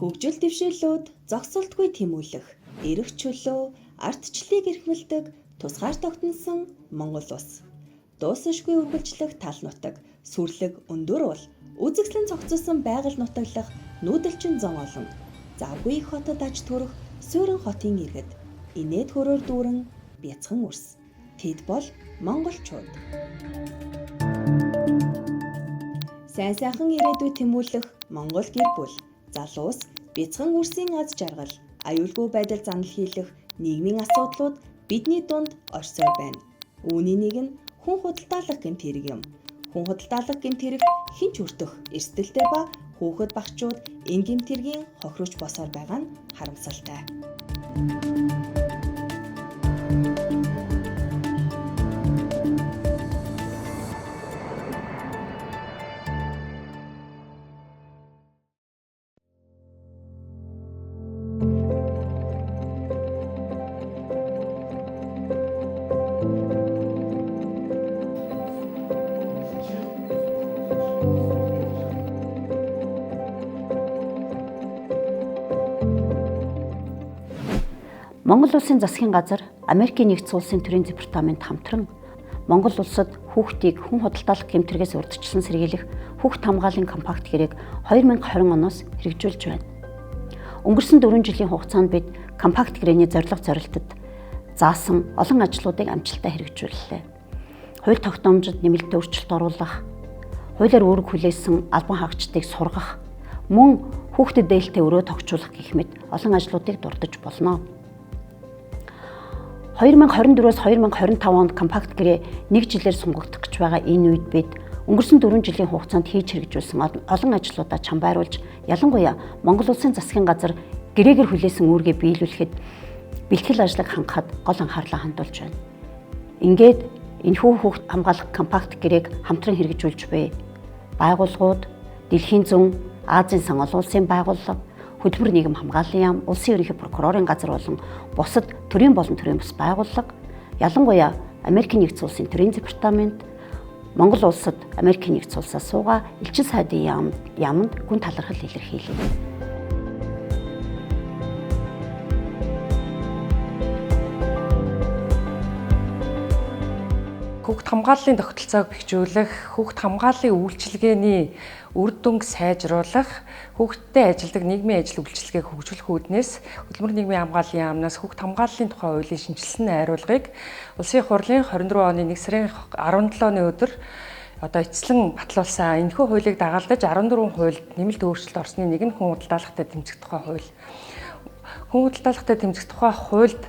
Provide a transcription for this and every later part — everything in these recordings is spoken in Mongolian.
Хөгжил дэвшээлүүд зогсолтгүй тэмүүлэх, эрх чөлөө, ардчлалыг эрхмэлдэг тусгаар тогтносон Монгол улс. Дуусашгүй үргэлжлэх тал нутаг, сүрлэг өндөр уул, үзэгслэн цогцолсон байгаль нутаглах нүүдэлчин зон олон. Завгүй их хотод аж төрөх суурин хотын иргэд. Инээд хөрөөр дүүрэн бяцхан үрс. Тэд бол монголчууд. Сайн сайхан ирээдүй тэмүүлэх Монгол гэр бүл, залуус, бяцхан үрсийн аз жаргал, аюулгүй байдал занал хийлэх нийгмийн асуудлууд бидний дунд орсоор байна. Үүний нэг нь хүн худалдаалах гэмт хэрэг юм. Хүн худалдаалах гэмт хэрэг хэн ч хүртэх эрсдэлтэй ба хүүхэд багчууд энэ гэмт хэргийн хохирож босоор байгаа нь харамсалтай. Монгол улсын засгийн газар, Америкийн нэгдсэн улсын төрийн департамент хамтран Монгол улсад хүүхдийг хүн худалдаалах гэмтэргээс урьдчилан сэргийлэх хүүхд хамгааллын компакт гэрээг 2020 оноос хэрэгжүүлж байна. Өнгөрсөн 4 жилийн хугацаанд бид компакт гэрээний зорилтод заасан олон ажлуудыг амжилттай хэрэгжүүллээ. Хууль тогтоомжид нэмэлт өөрчлөлт оруулах, хуулиар үүрэг хүлээсэн албан хаагчдыг сургах, мөн хүүхдэд дээлтэй өрөө тогтжуулах гэх мэт олон ажлуудыг дурдж болно. 2024-өөс 2025 онд компакт гэрээ 1 жилээр сунгагдах гэж байгаа энэ үед бид өнгөрсөн 4 жилийн хугацаанд хийж хэрэгжүүлсэн олон ажлуудаа чамбайруулж, ялангуяа Монгол улсын засгийн газар гэрээгээр хүлээсэн үүргээ биелүүлэхэд бэлтгэл ажлыг хангахад гол анхаарлаа хандуулж байна. Ингээд энэхүү хүүхд хамгаалах компакт гэрээг хамтран хэрэгжүүлж буй байгууллагууд, Дэлхийн зүүн, Азийн сан олон улсын байгууллага, Хөдөлмөр нийгэм хамгааллын яам, улсын ерөнхий прокурорын газар болон бусад төрийн болон төрийн бус байгууллага, ялангуяа Америкийн нэгдсэн улсын төрийн департамент, Монгол улсад Америкийн нэгдсэн улсаас суугаа элчин сайдын яамд гүн талархал илэрхийлэв. Хүүхд хамгааллын тогтолцоог бэхжүүлэх, хүүхд хамгааллын үйлчилгээний үр дүнг сайжруулах, хүүхдтэй ажилдаг нийгмийн ажил үйлчилгээг хөгжүүлэх үүднээс Хөдөлмөр нийгмийн хамгааллын яамнаас хүүхд хамгааллын тухай хуулийн шинжилсэн найруулгыг Улсын их хурлын 24 оны 1 сарын 17-ны өдөр эцэслэн батлуулсан. Энэхүү хуулийг дагалдаж 14 хуульд нэмэлт өөрчлөлт орсны нэг нь хүн худалдаалахтай тэмцэх тухай хууль. Хүн худалдаалахтай тэмцэх тухай хуульд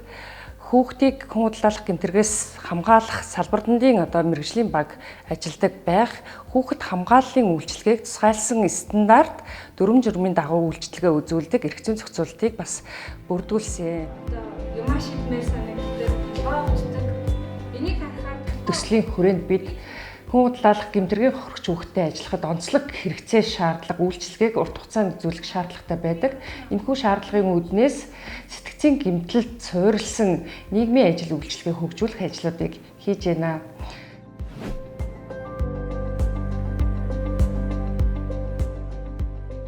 хүүхдийг хүн худалдаалах гэмтэргээс хамгаалах салбар дандын мэргэжлийн баг ажилдаг байх хүүхэд хамгааллын үйлчилгээг тусгайлсан стандарт дүрм журмын дагуу үйлчилгээ үзүүлдэг эрх зүйн зохицуултыг бас бүрдүүлсэн. Юмаа шийдмээр санагддаг, боогддог. Энийг харахаар төслийн хүрээнд бид хүн худалдаалах гэмтэргийн хохирогч хүүхэдтэй ажиллахад онцлог хэрэгцээ шаардлага үйлчилгээг урт хугацаанд үзүүлэх шаардлагатай байдаг. Энэхүү шаардлагын үүднээс сэтгцийн гэмтэлд суурилсан нийгмийн ажил үйлчилгээ хөгжүүлэх ажлуудыг хийж байна.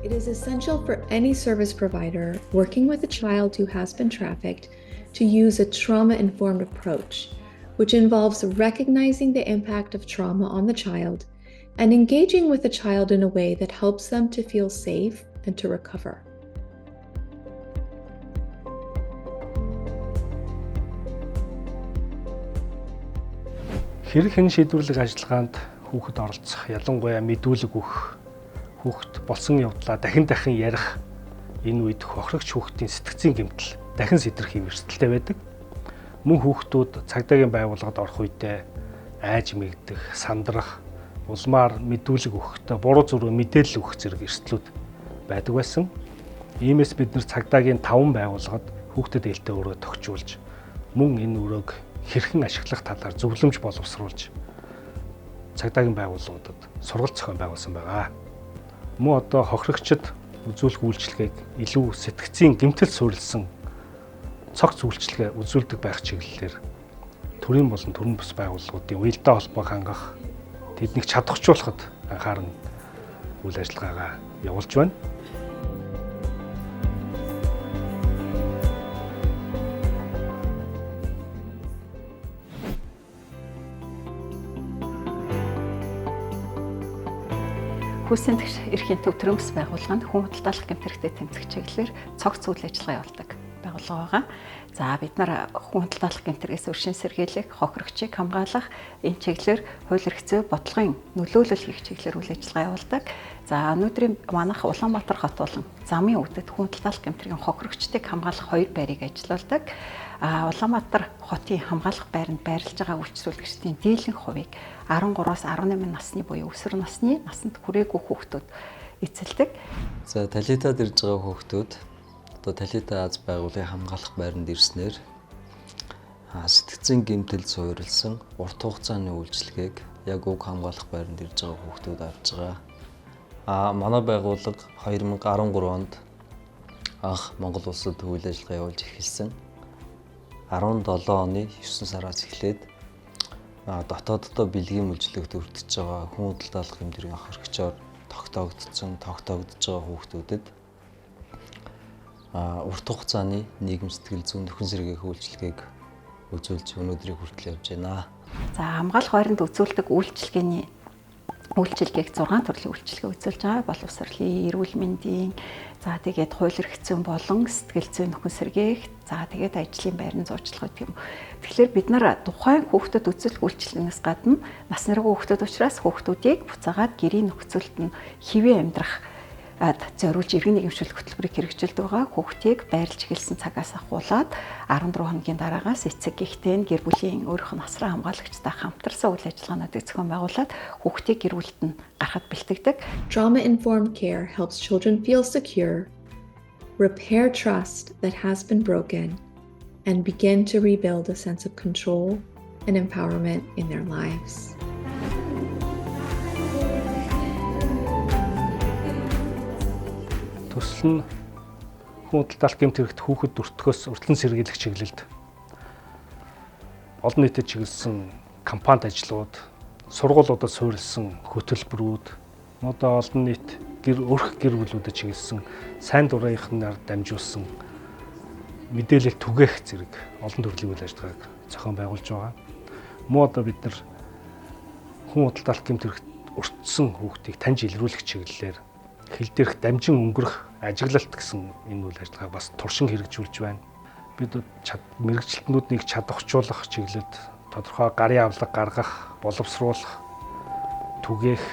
It is essential for any service provider working with a child who has been trafficked to use a trauma-informed approach, which involves recognizing the impact of trauma on the child and engaging with the child in a way that helps them to feel safe and to recover. Хэрэг хэн шийдвэрлэх ажиллагаанд хүүхэд оролцох, ялангуяа мэдүүлэг өгөх, хүүхэд болсон явдлаа дахин ярих энэ үед хохирогч хүүхдийн сэтгцийн гэмтэл дахин сэтрэх юм эрсдэлтэй байдаг. Мөн хүүхдүүд цагдаагийн байгууллагад орох үедээ айж мэгдэх, сандрах, улмаар мэдүүлэг өгөхдөө буруу зүрх мэдээлэл өгөх зэрэг эрсдлүүд байдаг байсан. Иймээс бид нар цагдаагийн 5 байгууллагад хүүхдэд ээлтэй өрөө тогтжуулж, мөн энэ өрөөг хэрхэн ашиглах талаар зөвлөмж боловсруулж цагдаагийн байгууллагуудад сургалт зохион байгуулсан байгаа. Мөн хохирогчид үзүүлэх үйлчилгээг илүү сэтгцийн гэмтэл суурилсан цогц үйлчилгээ үзүүлдэг байх чиглэлээр төрийн болон төрийн бус байгууллагуудын уялдаа холбоог хангах, тэднийг чадахжуулахад анхааран үйл ажиллагаагаа явуулж байна. Хүйсийн тэгш эрхийн төв төрөмс байгууллаганд хүн худалдаалах гэмтэрхтэй тэмцэх чиглэлээр цогц үйл ажиллагаа явуулдаг байгууллага байгаа. За бид нар хүн худалдаалах гэмтэргээс өршин сэргийлэх, хохирогчийг хамгаалах энэ чиглэлээр хууль эрх зүй бодлогын нөлөөлөл хийх чиглэлээр үйл ажиллагаа явуулдаг. За өнөөдрийн манайх Улаанбаатар хот болон замын өвдөд хүн худалдаалах гэмтэргийн хохирогчдыг хамгаалах 2 байрыг ажиллаулдаг. Улаанбаатар хотын хамгаалах байранд байрлаж байгаа үйлчлүүлэгчдийн дийлэнх хувийг 13-аас 18 насны буюу өсвөр насны насанд хүрээгүй хүүхдүүд эзэлдэг. За Талитад ирж байгаа хүүхдүүд одоо Талита Аз байгууллагын хамгаалах байранд ирснээр сэтгцэн гэмтэл суурилсан урт хугацааны үйлчилгээг яг уг хамгаалах байранд ирж байгаа хүүхдүүд авч байгаа. Манай байгууллага 2013 онд анх Монгол улсад үйл ажиллагаа явуулж эхэлсэн. 17 оны 9 сараас эхлээд дотооддоо бэлгийн мүжлэгт өртөж байгаа хүн худалдаалах гэмтэргийн хохирогчоор тогтоогдсон байгаа хүүхдүүдэд урт хугацааны нийгэм сэтгэл зүйн нөхөн сэргийлэх үйлчилгээг үзүүлж өнөөдрийг хүртэл явж байна. За хамгаалах байранд үзүүлдэг үйлчилгээг 6 төрлийн үйлчилгээ үзүүлж байгаа. Боловсролын, эрүүл мэндийн, за тэгээд хууль эрх зүйн болон сэтгэл зүйн нөхөн сэргээх, за тэгээд ажлын байрны зурчлага гэх юм. Тэгэхээр бид нар тухайн хүүхдэд үзүүлэх үйлчилгээнээс гадна нас наргүй хүүхдүүд учраас хүүхдүүдийг буцаагаад гэрийн нөхцөлд нь хэвээ амьдрах зориулж иргэн нийгэмшүүлэх хөтөлбөрийг хэрэгжүүлдэг байгаа. Хүүхдийг байрлж эхэлсэн цагаас ахуулаад 14 хоногийн дараагаас эцэг гихтэн гэр бүлийн өөрийнх нь насраа хамгаалагчтай хамтарсан үйл ажиллагаануудыг зохион байгуулад хүүхдийг гэр бүлд нь гаргахад бэлтгэдэг. Trauma-informed care helps children feel secure, repair trust that has been broken, and begin to rebuild a sense of control and empowerment in their lives. Төсөл нь хүн худалдаалах гэмтэрэгт хүүхэд өртгөхөөс урьдчилан сэргийлэх чиглэлд олон нийтэд чиглэсэн кампанит ажлууд, сургуулиудад суурилсан хөтөлбөрүүд, одоо олон нийт өрх гэр бүлүүдэд чиглэсэн сайн дурынхнаар дамжуулсан мэдээлэл түгээх зэрэг олон төрлийн үйл ажиллагааг зохион байгуулж байгаа. Мөн одоо бид нар хүн худалдаалах гэмтэрэгт өртсөн хүүхдийг таньж илрүүлэх чиглэлээр хил дээрх дамжин өнгөрөх ажиглалт гэсэн энэ үйл ажиллагааг бас туршин хэрэгжүүлж байна. Бид мэрэгчлэтнүүдийг чадахжуулах чиглэлд тодорхой гарын авлага гаргах, боловсруулах, түгээх,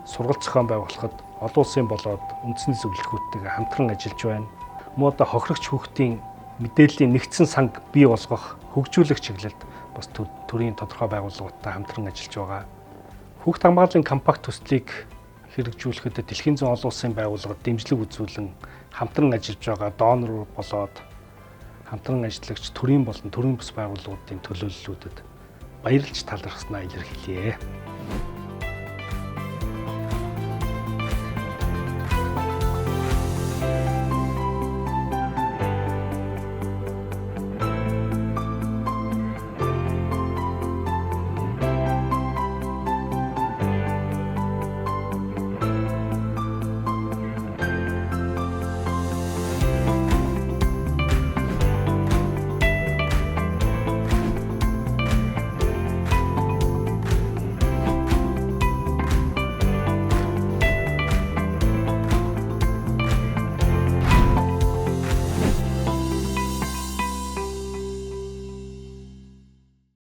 сургалт зохион байгуулахад олон улсын болоод үндэсний зөвлөлтүүдтэйгээ хамтран ажиллаж байна. Мөн одоо хохирогч хүүхдийн мэдээллийн нэгдсэн санг бий болгох, хөгжүүлэх чиглэлд бас төрийн тодорхой байгууллагуудтай хамтран ажиллаж байгаа. Хүүхд хамгааллын компакт төслийг хэрэгжүүлэхэд дэлхийн зүүн олон улсын байгууллагад дэмжлэг үзүүлэн хамтран ажиллаж байгаа донор болоод хамтран ажиллагч төрийн болон төрийн бус байгууллагуудын төлөөллүүдэд баярлж талархснаа илэрхийлье.